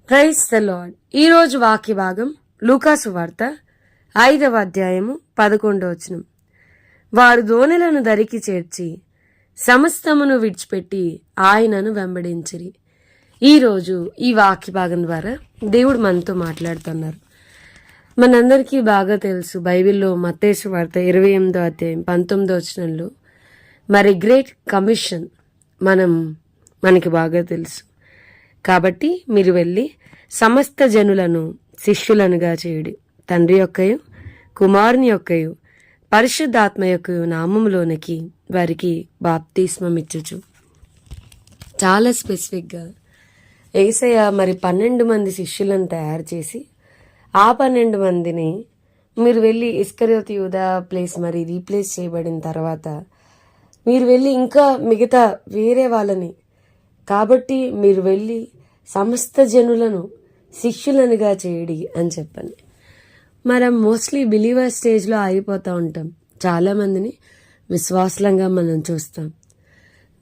Praise the lord. ఈరోజు వాక్య భాగం లూకాసు వార్త 5వ అధ్యాయము 11వ వచనం. వారు దోణెలను దరికి చేర్చి సమస్తమును విడిచిపెట్టి ఆయనను వెంబడించిరి. ఈరోజు ఈ వాక్య భాగం ద్వారా దేవుడు మనతో మాట్లాడుతున్నారు. మనందరికీ బాగా తెలుసు, బైబిల్లో మత్తయి వార్త 28వ అధ్యాయం 19వ వచనంలో మరి గ్రేట్ కమిషన్ మనకి బాగా తెలుసు. కాబట్టి మీరు వెళ్ళి సమస్త జనులను శిష్యులనుగా చేయుడి, తండ్రి యొక్కయు కుమారుని యొక్కయు పరిశుద్ధాత్మ యొక్కయు నామములోనికి వారికి బాప్తిస్మమిచ్చుచు. చాలా స్పెసిఫిక్గా యేసయ్య మరి 12 మంది శిష్యులను తయారు చేసి ఆ 12 మందిని మీరు వెళ్ళి ఇస్కరియోతు యూదా ప్లేస్ మరి రీప్లేస్ చేయబడిన తర్వాత మీరు వెళ్ళి ఇంకా మిగతా వేరే వాళ్ళని, కాబట్టి మీరు వెళ్ళి సమస్త జనులను శిష్యులనుగా చేయడి అని చెప్పండి. మనం మోస్ట్లీ బిలీవర్ స్టేజ్లో ఆగిపోతూ ఉంటాం. చాలామందిని విశ్వాసంగా మనం చూస్తాం.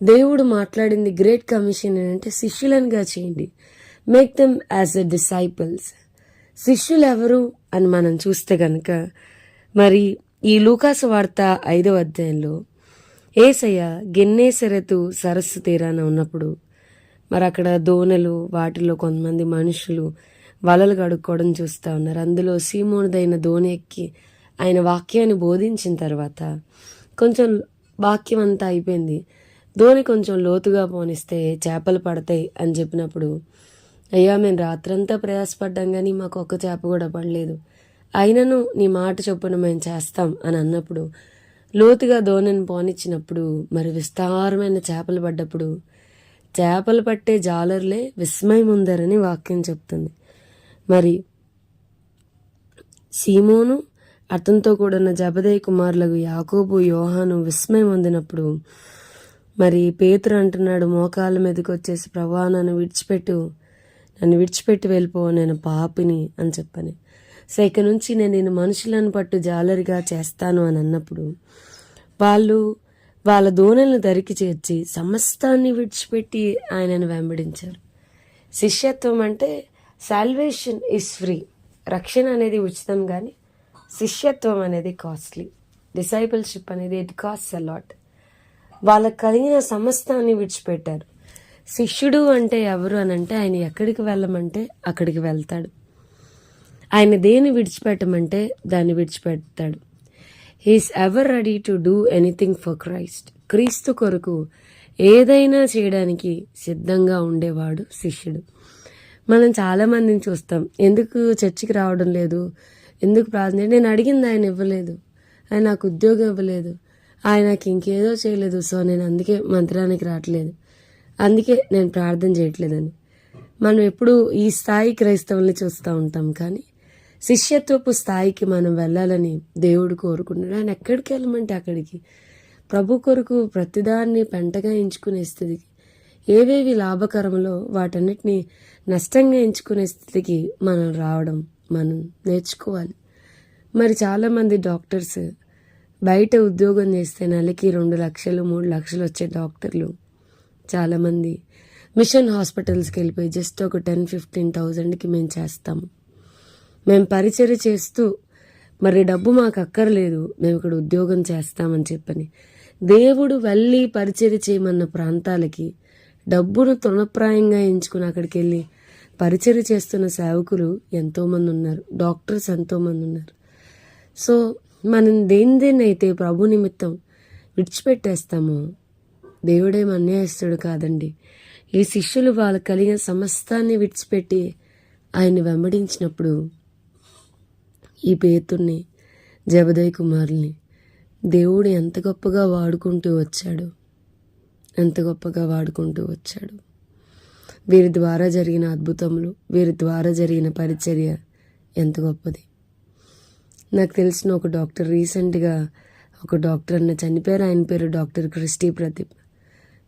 దేవుడు మాట్లాడింది గ్రేట్ కమిషన్ ఏంటంటే శిష్యులనుగా చేయండి, make them as a disciples. శిష్యులు ఎవరు అని మనం చూస్తే కనుక మరి ఈ లూకాసు వార్త 5వ అధ్యాయంలో యేసయ్య గెన్నేసరెతు సరస్సు తీరాన ఉన్నప్పుడు మరి అక్కడ దోణలు, వాటిలో కొంతమంది మనుషులు వలలు కడుక్కోవడం చూస్తూ ఉన్నారు. అందులో సీమోనుదైన దోణి ఎక్కి ఆయన వాక్యాన్ని బోధించిన తర్వాత కొంచెం వాక్యం అంతా అయిపోయింది, దోణి కొంచెం లోతుగా పోనిస్తే చేపలు పడతాయి అని చెప్పినప్పుడు, అయ్యా మేము రాత్రంతా ప్రయాసపడ్డాం కానీ మాకు ఒక్క చేప కూడా పడలేదు, అయినను నీ మాట చొప్పున మేము చేస్తాం అని అన్నప్పుడు లోతుగా దోణిని పోనిచ్చినప్పుడు మరి విస్తారమైన చేపలు పడ్డప్పుడు చేపలు పట్టే జాలర్లే విస్మయం ఉందరని వాక్యం చెప్తుంది. మరి సీమోను అతనితో కూడిన జబదేయి కుమారులకు యాకోబు యోహాను విస్మయం పొందినప్పుడు మరి పేతురు అంటున్నాడు మోకాళ్ళ మీదకి వచ్చేసి, ప్రభువా నన్ను విడిచిపెట్టి వెళ్ళిపో, నేను పాపిని అని చెప్పని. సో ఇక నుంచి నేను మనుషులను పట్టు జాలరిగా చేస్తాను అని అన్నప్పుడు వాళ్ళ దోణలను దరికి చేర్చి సమస్తాన్ని విడిచిపెట్టి ఆయనను వెంబడించారు. శిష్యత్వం అంటే సాల్వేషన్ ఈజ్ ఫ్రీ, రక్షణ అనేది ఉచితం, కానీ శిష్యత్వం అనేది కాస్ట్లీ. డిసైపుల్షిప్ అనేది ఇట్ కాస్ట్స్ అ లాట్. వాళ్ళకు కలిగిన సమస్తాన్ని విడిచిపెట్టారు. శిష్యుడు అంటే ఎవరు అని అంటే ఆయన ఎక్కడికి వెళ్ళమంటే అక్కడికి వెళ్తాడు, ఆయన దేన్ని విడిచిపెట్టమంటే దాన్ని విడిచిపెడతాడు. He is ever ready to do anything for Christ. క్రీస్తు కొరకు ఏదైనా చేయడానికి సిద్ధంగా ఉండేవాడు శిష్యుడు. మనం చాలామందిని చూస్తాం, ఎందుకు చర్చికి రావడం లేదు, ఎందుకు ప్రార్థన, నేను అడిగింది ఆయన ఇవ్వలేదు, ఆయన నాకు ఉద్యోగం ఇవ్వలేదు, ఆయన నాకు ఇంకేదో చేయలేదు, సో నేను అందుకే మందిరానికి రావట్లేదు, అందుకే నేను ప్రార్థన చేయట్లేదని. మనం ఎప్పుడు ఈ స్థాయి క్రైస్తవుల్ని చూస్తూ ఉంటాం, కానీ శిష్యత్వపు స్థాయికి మనం వెళ్ళాలని దేవుడు కోరుకున్నాడు. ఆయన ఎక్కడికి వెళ్ళమంటే అక్కడికి, ప్రభు కొరకు ప్రతిదాన్ని పెంటగా ఎంచుకునే స్థితికి, ఏవేవి లాభకరంలో వాటన్నిటిని నష్టంగా ఎంచుకునే స్థితికి మనం రావడం మనం నేర్చుకోవాలి. మరి చాలామంది డాక్టర్స్ బయట ఉద్యోగం చేస్తే నెలకి 2 లక్షలు 3 లక్షలు వచ్చే డాక్టర్లు చాలామంది మిషన్ హాస్పిటల్స్కి వెళ్ళిపోయి జస్ట్ ఒక 10-15,000కి మేము చేస్తాము, మేము పరిచర్య చేస్తూ మరి డబ్బు మాకు అక్కర్లేదు, మేము ఇక్కడ ఉద్యోగం చేస్తామని చెప్పని దేవుడు వెళ్ళి పరిచర్య చేయమన్న ప్రాంతాలకి డబ్బును తృణప్రాయంగా ఎంచుకుని అక్కడికి వెళ్ళి పరిచర్య చేస్తున్న సేవకులు ఎంతోమంది ఉన్నారు, డాక్టర్స్ ఎంతోమంది ఉన్నారు. సో మనం దేన్నైతే ప్రభు నిమిత్తం విడిచిపెట్టేస్తామో దేవుడేం అన్యాయస్తుడు కాదండి. ఈ శిష్యులు వాళ్ళకు కలిగిన సమస్తాన్ని విడిచిపెట్టి ఆయన్ని వెంబడించినప్పుడు ఈ పేతుర్ని, జబదేయి కుమారుల్ని దేవుడు ఎంత గొప్పగా వాడుకుంటూ వచ్చాడు. వీరి ద్వారా జరిగిన అద్భుతములు, వీరి ద్వారా జరిగిన పరిచర్య ఎంత గొప్పది. నాకు తెలిసిన ఒక డాక్టర్, రీసెంట్గా ఒక డాక్టర్ అన్న చనిపోయారు, ఆయన పేరు డాక్టర్ క్రిస్టీ ప్రదీప్.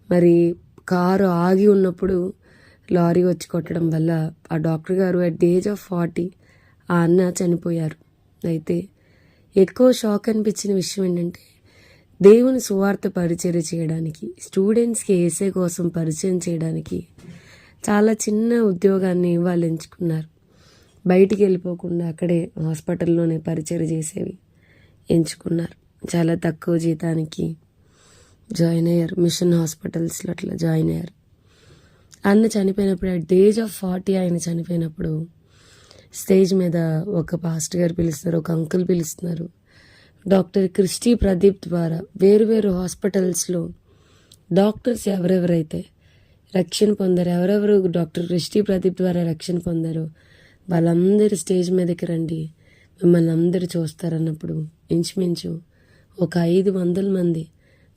మరి కారు ఆగి ఉన్నప్పుడు లారీ వచ్చి కొట్టడం వల్ల ఆ డాక్టర్ గారు అట్ ది ఏజ్ ఆఫ్ 40 ఆ అన్న చనిపోయారు. అయితే ఎక్కువ షాక్ అనిపించిన విషయం ఏంటంటే దేవుని సువార్త పరిచర్య చేయడానికి, స్టూడెంట్స్కి యేసే కోసం పరిచయం చేయడానికి చాలా చిన్న ఉద్యోగాన్ని వాళ్ళు ఎంచుకున్నారు. బయటికి వెళ్ళిపోకుండా అక్కడే హాస్పిటల్లోనే పరిచయం చేసేవి ఎంచుకున్నారు. చాలా తక్కువ జీతానికి జాయిన్ అయ్యారు. మిషన్ హాస్పిటల్స్లో అట్లా జాయిన్ అయ్యారు. అన్న చనిపోయినప్పుడు అట్ ది ఏజ్ ఆఫ్ 40 ఆయన చనిపోయినప్పుడు స్టేజ్ మీద ఒక పాస్టర్ గారు పిలుస్తున్నారు, ఒక అంకుల్ పిలుస్తున్నారు. డాక్టర్ క్రిస్టీ ప్రదీప్ ద్వారా వేరు హాస్పిటల్స్లో డాక్టర్స్ ఎవరెవరైతే రక్షణ పొందారు, ఎవరెవరు డాక్టర్ క్రిస్టీ ప్రదీప్ ద్వారా రక్షణ పొందారో వాళ్ళందరూ స్టేజ్ మీదకి రండి, మిమ్మల్ని అందరూ చూస్తారన్నప్పుడు ఇంచుమించు ఒక 500 మంది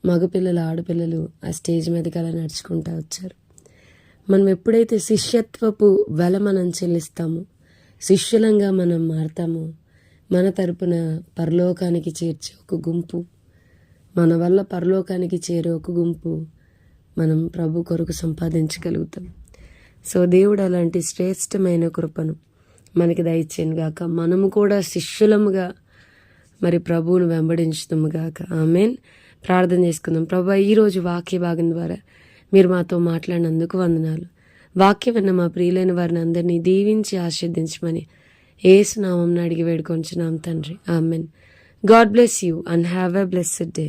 మగపిల్లలు ఆడపిల్లలు ఆ స్టేజ్ మీదకి అలా నడుచుకుంటూ వచ్చారు. మనం ఎప్పుడైతే శిష్యత్వపు వెల మనం చెల్లిస్తామో, శిష్యులంగా మనం మారతామో, మన తరపున పరలోకానికి చేర్చే ఒక గుంపు, మన వల్ల పరలోకానికి చేరే ఒక గుంపు మనం ప్రభు కొరకు సంపాదించగలుగుతాం. సో దేవుడు అలాంటి శ్రేష్టమైన కృపను మనకి దయచేయను గాక. మనము కూడా శిష్యులముగా మరి ప్రభువును వెంబడించుతాము గాక. ఆమేన్. ప్రార్థన చేసుకుందాం. ప్రభా, ఈరోజు వాక్య భాగం ద్వారా మీరు మాతో మాట్లాడినందుకు వందనాలు. వాక్యం విన్న మా ప్రియులైన వారిని అందరినీ దీవించి ఆశీర్వదించమని యేసు నామమున అడిగి వేడుకొంచున్నాం తండ్రి. ఆమేన్. God bless you and have a blessed day.